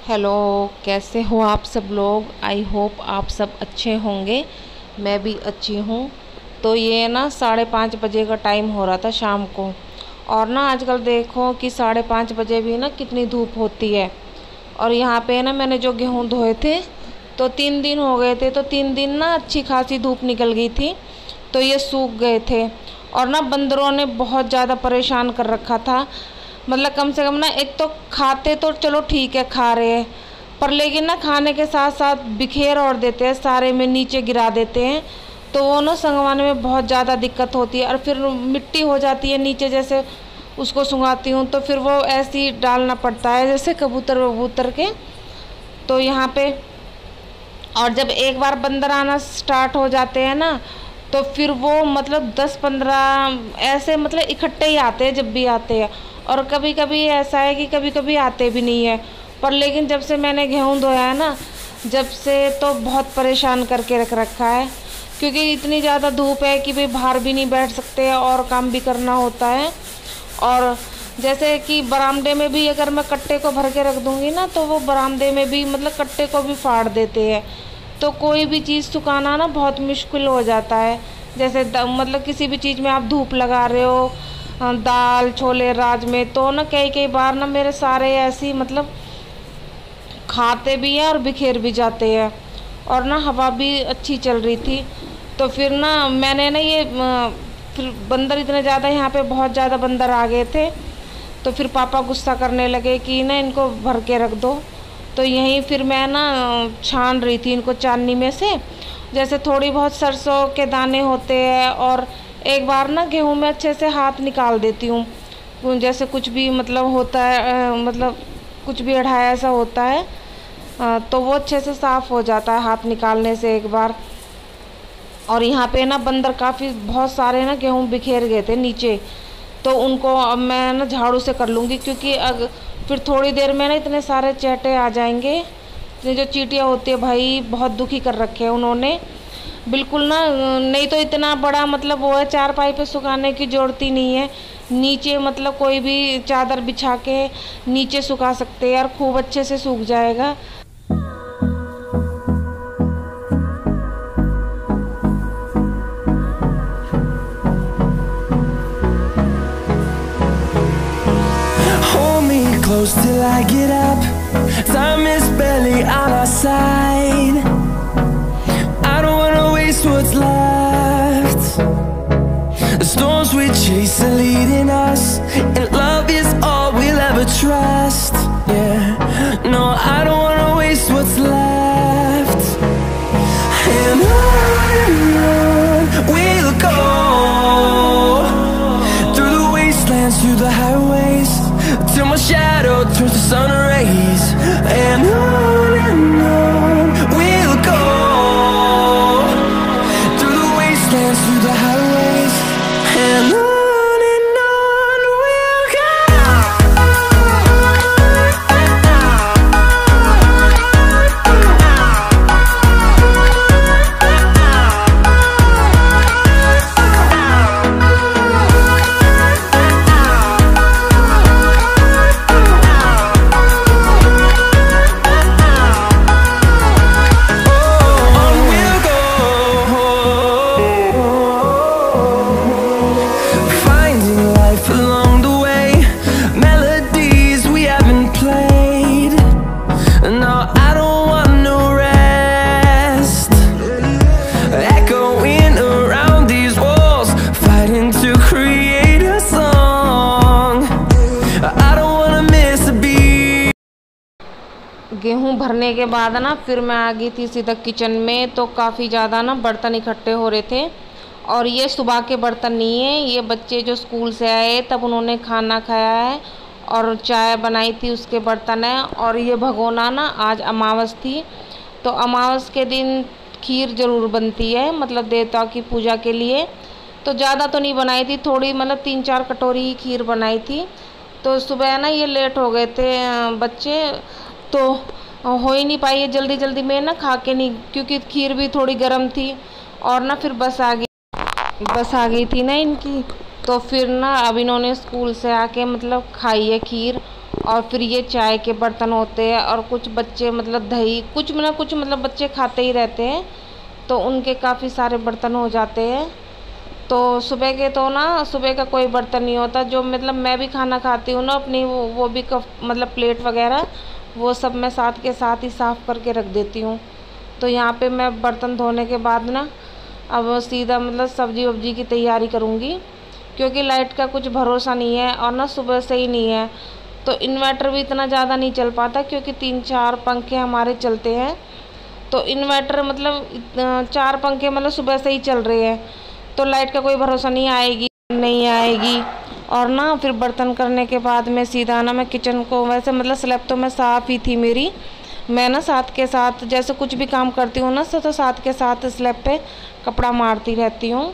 Hello, कैसे हो आप सब लोग। आई होप आप सब अच्छे होंगे। मैं भी अच्छी हूँ। तो ये ना 5:30 बजे का टाइम हो रहा था शाम को। और ना आजकल देखो कि 5:30 बजे भी ना कितनी धूप होती है। और यहाँ पे ना मैंने जो गेहूँ धोए थे तो 3 दिन हो गए थे, तो 3 दिन ना अच्छी खासी धूप निकल गई थी, तो ये सूख गए थे। और ना बंदरों ने बहुत ज़्यादा परेशान कर रखा था। मतलब कम से कम ना, एक तो खाते तो चलो ठीक है, खा रहे हैं, पर लेकिन ना खाने के साथ साथ बिखेर और देते हैं, सारे में नीचे गिरा देते हैं। तो वो ना संगवाने में बहुत ज़्यादा दिक्कत होती है। और फिर मिट्टी हो जाती है नीचे, जैसे उसको सुंघाती हूँ तो फिर वो ऐसे ही डालना पड़ता है जैसे कबूतर वबूतर के। तो यहाँ पे और जब एक बार बंदर आना स्टार्ट हो जाते हैं ना, तो फिर वो मतलब 10-15 ऐसे मतलब इकट्ठे ही आते हैं जब भी आते हैं। और कभी कभी ऐसा है कि कभी कभी आते भी नहीं है। पर लेकिन जब से मैंने गेहूँ धोया है ना, जब से तो बहुत परेशान करके रख रखा है। क्योंकि इतनी ज़्यादा धूप है कि भाई बाहर भी नहीं बैठ सकते और काम भी करना होता है। और जैसे कि बरामदे में भी अगर मैं कट्टे को भर के रख दूँगी ना, तो वो बरामदे में भी मतलब कट्टे को भी फाड़ देते हैं। तो कोई भी चीज़ सुखाना ना बहुत मुश्किल हो जाता है। जैसे मतलब किसी भी चीज़ में आप धूप लगा रहे हो, दाल छोले राजमे, तो ना कई कई बार ना मेरे सारे ऐसी मतलब खाते भी हैं और बिखेर भी जाते हैं। और ना हवा भी अच्छी चल रही थी, तो फिर ना मैंने ना ये फिर बंदर इतने ज़्यादा, यहाँ पे बहुत ज़्यादा बंदर आ गए थे। तो फिर पापा गुस्सा करने लगे कि ना इनको भर के रख दो। तो यहीं फिर मैं ना छान रही थी इनको चालनी में से, जैसे थोड़ी बहुत सरसों के दाने होते हैं। और एक बार ना गेहूँ में अच्छे से हाथ निकाल देती हूँ, जैसे कुछ भी मतलब होता है, मतलब कुछ भी अढ़ाया ऐसा होता है, तो वो अच्छे से साफ़ हो जाता है हाथ निकालने से एक बार। और यहाँ पे ना बंदर काफ़ी बहुत सारे ना गेहूँ बिखेर गए थे नीचे, तो उनको अब मैं ना झाड़ू से कर लूँगी। क्योंकि अगर फिर थोड़ी देर में ना इतने सारे चैटे आ जाएंगे। ये जो चींटियाँ होती है भाई, बहुत दुखी कर रखे हैं उन्होंने बिल्कुल ना। नहीं तो इतना बड़ा मतलब वो है, चारपाई पे सुखाने की ज़रूरत ही नहीं है। नीचे मतलब कोई भी चादर बिछा के नीचे सुखा सकते हैं और खूब अच्छे से सूख जाएगा। Hold me close till I get up. Time is barely on our side. I don't wanna waste what's left. The storms we chase are leading us, and love is all we'll ever trust. Yeah, no, I don't wanna waste what's left. And on we'll go, through the wastelands, through the highways, till my shadow turns to sun rays. And on we'll go, through the wastelands, through the highways, and on we'll go. गेहूँ भरने के बाद ना फिर मैं आ गई थी सीधा किचन में। तो काफ़ी ज़्यादा ना बर्तन इकट्ठे हो रहे थे। और ये सुबह के बर्तन नहीं है, ये बच्चे जो स्कूल से आए तब उन्होंने खाना खाया है और चाय बनाई थी उसके बर्तन है। और ये भगोना ना आज अमावस थी, तो अमावस के दिन खीर ज़रूर बनती है, मतलब देवता की पूजा के लिए। तो ज़्यादा तो नहीं बनाई थी, थोड़ी मतलब 3-4 कटोरी ही खीर बनाई थी। तो सुबह ना ये लेट हो गए थे बच्चे, तो हो ही नहीं पाई है जल्दी जल्दी में ना खा के नहीं, क्योंकि खीर भी थोड़ी गर्म थी। और ना फिर बस आ गई थी ना इनकी। तो फिर ना अब इन्होंने स्कूल से आके मतलब खाई है खीर। और फिर ये चाय के बर्तन होते हैं, और कुछ बच्चे मतलब दही कुछ ना कुछ मतलब बच्चे खाते ही रहते हैं, तो उनके काफ़ी सारे बर्तन हो जाते हैं। तो सुबह के तो ना सुबह का कोई बर्तन नहीं होता, जो मतलब मैं भी खाना खाती हूँ ना अपनी वो भी कप मतलब प्लेट वगैरह वो सब मैं साथ के साथ ही साफ़ करके रख देती हूँ। तो यहाँ पे मैं बर्तन धोने के बाद ना अब सीधा मतलब सब्जी वब्जी की तैयारी करूँगी, क्योंकि लाइट का कुछ भरोसा नहीं है और ना सुबह से ही नहीं है। तो इन्वर्टर भी इतना ज़्यादा नहीं चल पाता, क्योंकि 3-4 पंखे हमारे चलते हैं। तो इन्वर्टर मतलब 4 पंखे मतलब सुबह से ही चल रहे हैं, तो लाइट का कोई भरोसा नहीं, आएगी नहीं आएगी। और ना फिर बर्तन करने के बाद में सीधा ना मैं किचन को, वैसे मतलब स्लैब तो मैं साफ़ ही थी मेरी, मैं ना साथ के साथ जैसे कुछ भी काम करती हूँ ना तो साथ के साथ स्लैब पे कपड़ा मारती रहती हूँ,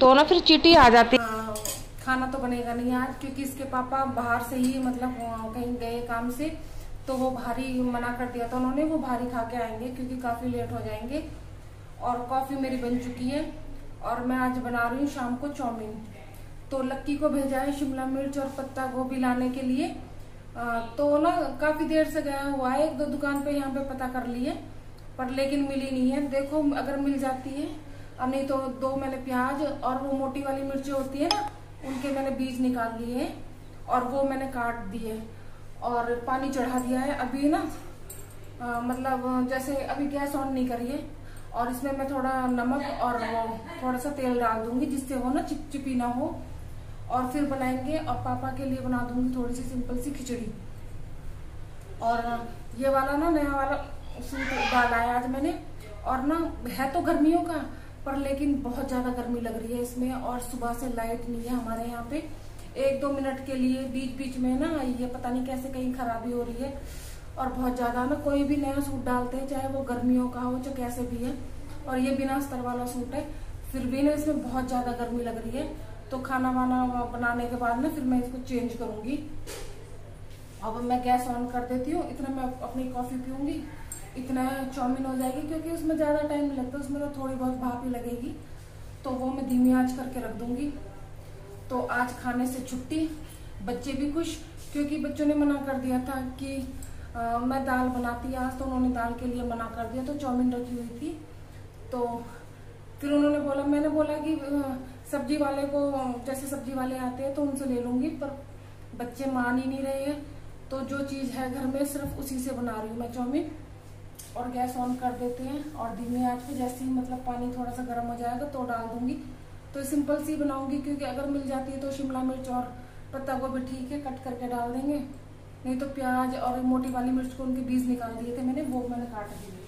तो ना फिर चींटी आ जाती। खाना तो बनेगा नहीं आज, क्योंकि इसके पापा बाहर से ही मतलब कहीं गए काम से, तो वो भारी मना कर दिया था उन्होंने, वो भारी खा के आएंगे क्योंकि काफ़ी लेट हो जाएंगे। और कॉफ़ी मेरी बन चुकी है, और मैं आज बना रही हूँ शाम को चाउमीन। तो लक्की को भेजा है शिमला मिर्च और पत्ता गोभी लाने के लिए। तो ना काफ़ी देर से गया हुआ है, 1-2 दुकान पे यहाँ पे पता कर लिए, पर लेकिन मिली नहीं है। देखो अगर मिल जाती है, और नहीं तो 2 मैंने प्याज और वो मोटी वाली मिर्ची होती है ना, उनके मैंने बीज निकाल लिए हैं और वो मैंने काट दिए और पानी चढ़ा दिया है अभी ना। मतलब जैसे अभी गैस ऑन नहीं करिए, और इसमें मैं थोड़ा नमक और थोड़ा सा तेल डाल दूंगी, जिससे वो ना चिपचिपी ना हो। और फिर बनाएंगे, और पापा के लिए बना दूंगी थोड़ी सी सिंपल सी खिचड़ी। और ये वाला ना नया वाला सूट डाला है आज मैंने, और ना है तो गर्मियों का, पर लेकिन बहुत ज्यादा गर्मी लग रही है इसमें, और सुबह से लाइट नहीं है हमारे यहाँ पे। 1-2 मिनट के लिए बीच बीच में ना ये पता नहीं कैसे कहीं खराबी हो रही है, और बहुत ज्यादा ना कोई भी नया सूट डालते हैं, चाहे वो गर्मियों का हो चाहे कैसे भी है, और ये बिना अस्तर वाला सूट है, फिर भी ना इसमें बहुत ज्यादा गर्मी लग रही है। तो खाना वाना बनाने के बाद ना फिर मैं इसको चेंज करूंगी। अब मैं गैस ऑन कर देती हूँ, इतना मैं अपनी कॉफी पीऊंगी, इतना चाउमीन हो जाएगी, क्योंकि उसमें ज्यादा टाइम नहीं लगता, उसमें तो थोड़ी बहुत भाप ही लगेगी, तो वो मैं धीमी आंच करके रख दूंगी। तो आज खाने से छुट्टी, बच्चे भी खुश, क्योंकि बच्चों ने मना कर दिया था कि मैं दाल बनाती आज, तो उन्होंने दाल के लिए मना कर दिया, तो चाउमीन रखी हुई थी। तो फिर उन्होंने बोला, मैंने बोला कि सब्जी वाले को, जैसे सब्जी वाले आते हैं तो उनसे ले लूंगी, पर बच्चे मान ही नहीं रहे हैं। तो जो चीज है घर में सिर्फ उसी से बना रही हूँ मैं चाउमीन। और गैस ऑन कर देते हैं, और धीमी आंच पे जैसे ही मतलब पानी थोड़ा सा गर्म हो जाएगा तो डाल दूंगी। तो सिंपल सी बनाऊंगी, क्योंकि अगर मिल जाती है तो शिमला मिर्च और पत्ता गोभी ठीक है, कट करके डाल देंगे, नहीं तो प्याज और मोटी वाली मिर्च को उनके बीज निकाल दिए थे मैंने, वो मैंने काट दिए।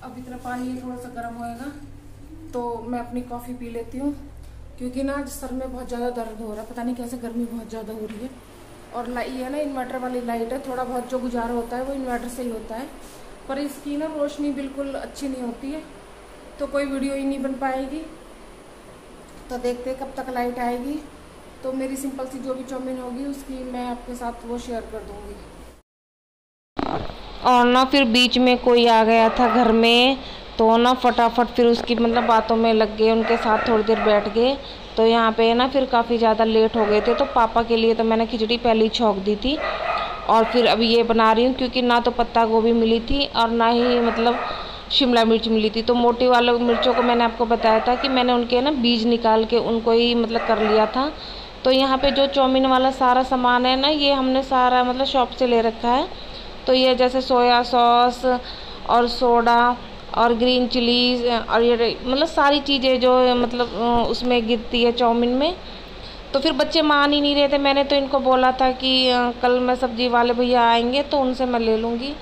अब इतना पानी थोड़ा सा गर्म होएगा तो मैं अपनी कॉफी पी लेती हूँ, क्योंकि ना आज सर में बहुत ज्यादा दर्द हो रहा है, पता नहीं कैसे, गर्मी बहुत ज्यादा हो रही है। और ये ना इन्वर्टर वाली लाइट है, थोड़ा बहुत जो गुजारा होता है वो इन्वर्टर से ही होता है, पर इसकी ना रोशनी बिल्कुल अच्छी नहीं होती है, तो कोई वीडियो ही नहीं बन पाएगी। तो देखते हैं कब तक लाइट आएगी, तो मेरी सिंपल सी जो भी चाउमीन होगी उसकी मैं आपके साथ वो शेयर कर दूंगी। और ना फिर बीच में कोई आ गया था घर में, तो ना फटाफट फिर उसकी मतलब बातों में लग गए, उनके साथ थोड़ी देर बैठ गए। तो यहाँ पे ना फिर काफ़ी ज़्यादा लेट हो गए थे, तो पापा के लिए तो मैंने खिचड़ी पहले ही छौंक दी थी, और फिर अभी ये बना रही हूँ, क्योंकि ना तो पत्ता गोभी मिली थी और ना ही मतलब शिमला मिर्च मिली थी। तो मोटी वाले मिर्चों को मैंने आपको बताया था कि मैंने उनके ना बीज निकाल के उनको ही मतलब कर लिया था। तो यहाँ पे जो चाउमीन वाला सारा सामान है ना, ये हमने सारा मतलब शॉप से ले रखा है। तो ये जैसे सोया सॉस और सोडा और ग्रीन चिलीज और ये मतलब सारी चीज़ें जो मतलब उसमें गिरती है चाउमीन में। तो फिर बच्चे मान ही नहीं रहे थे, मैंने तो इनको बोला था कि कल मैं सब्जी वाले भैया आएंगे तो उनसे मैं ले लूँगी,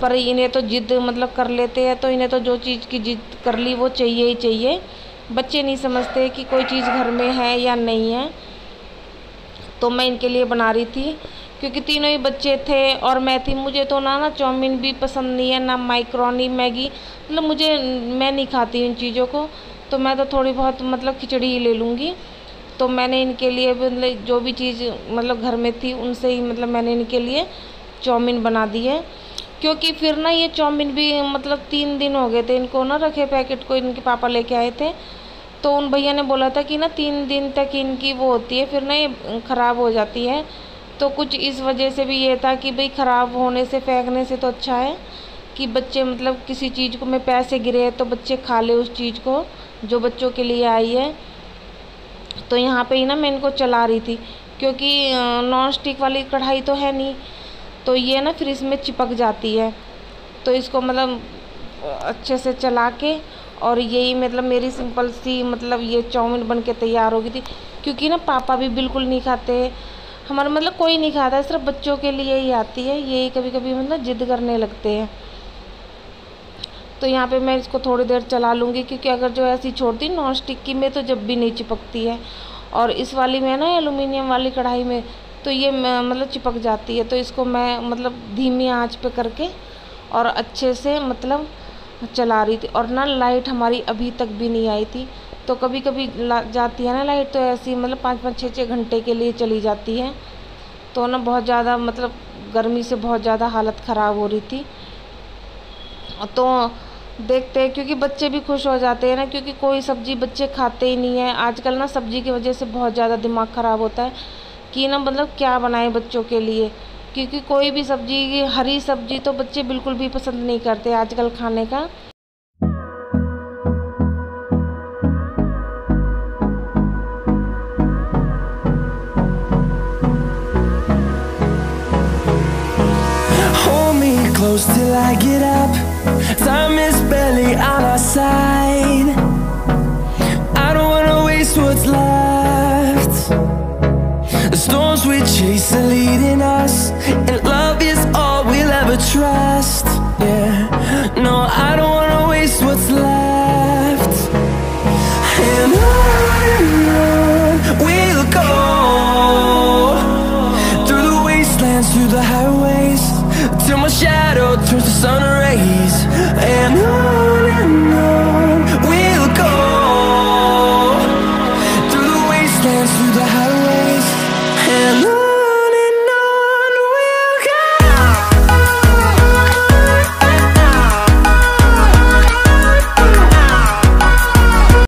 पर इन्हें तो जिद मतलब कर लेते हैं, तो इन्हें तो जो चीज़ की जिद कर ली वो चाहिए ही चाहिए। बच्चे नहीं समझते कि कोई चीज़ घर में है या नहीं है। तो मैं इनके लिए बना रही थी, क्योंकि तीनों ही बच्चे थे और मैं थी। मुझे तो ना चाउमीन भी पसंद नहीं है, ना मैक्रोनी मैगी, मतलब मैं नहीं खाती इन चीज़ों को, तो मैं तो थोड़ी बहुत मतलब खिचड़ी ही ले लूँगी। तो मैंने इनके लिए मतलब जो भी चीज़ मतलब घर में थी उनसे ही मतलब मैंने इनके लिए चाउमीन बना दी है, क्योंकि फिर ना ये चाउमीन भी मतलब 3 दिन हो गए थे इनको ना रखे, पैकेट को इनके पापा लेके आए थे। तो उन भैया ने बोला था कि ना 3 दिन तक इनकी वो होती है, फिर ना ये ख़राब हो जाती है। तो कुछ इस वजह से भी ये था कि भाई ख़राब होने से, फेंकने से तो अच्छा है कि बच्चे मतलब किसी चीज़ को में पैसे गिरे तो बच्चे खा ले उस चीज़ को जो बच्चों के लिए आई है। तो यहाँ पे ही ना मैं इनको चला रही थी, क्योंकि नॉन स्टिक वाली कढ़ाई तो है नहीं, तो ये ना फिर इसमें चिपक जाती है। तो इसको मतलब अच्छे से चला के, और यही मतलब मेरी सिंपल सी मतलब ये चाउमीन बन के तैयार हो गई थी। क्योंकि ना पापा भी बिल्कुल नहीं खाते, हमारा मतलब कोई नहीं खाता, सिर्फ बच्चों के लिए ही आती है। यही कभी कभी मतलब जिद करने लगते हैं। तो यहाँ पे मैं इसको थोड़ी देर चला लूँगी, क्योंकि अगर जो ऐसी छोड़ती नॉन स्टिक की में तो जब भी नहीं चिपकती है, और इस वाली में ना एलुमिनियम वाली कढ़ाई में तो ये मतलब चिपक जाती है। तो इसको मैं मतलब धीमी आंच पे करके और अच्छे से मतलब चला रही थी। और ना लाइट हमारी अभी तक भी नहीं आई थी, तो कभी कभी जाती है ना लाइट, तो ऐसी मतलब 5-5, 6-6 घंटे के लिए चली जाती है। तो ना बहुत ज़्यादा मतलब गर्मी से बहुत ज़्यादा हालत ख़राब हो रही थी। तो देखते हैं, क्योंकि बच्चे भी खुश हो जाते हैं ना, क्योंकि कोई सब्ज़ी बच्चे खाते ही नहीं है आजकल ना। सब्ज़ी की वजह से बहुत ज़्यादा दिमाग ख़राब होता है कि ना मतलब क्या बनाएं बच्चों के लिए, क्योंकि कोई भी सब्ज़ी, हरी सब्ज़ी तो बच्चे बिल्कुल भी पसंद नहीं करते आजकल खाने का। Hold me close till I get up. Time is barely on our side. I don't wanna waste what's left. The storms we chase are leading us, and love is all we'll ever trust. Yeah.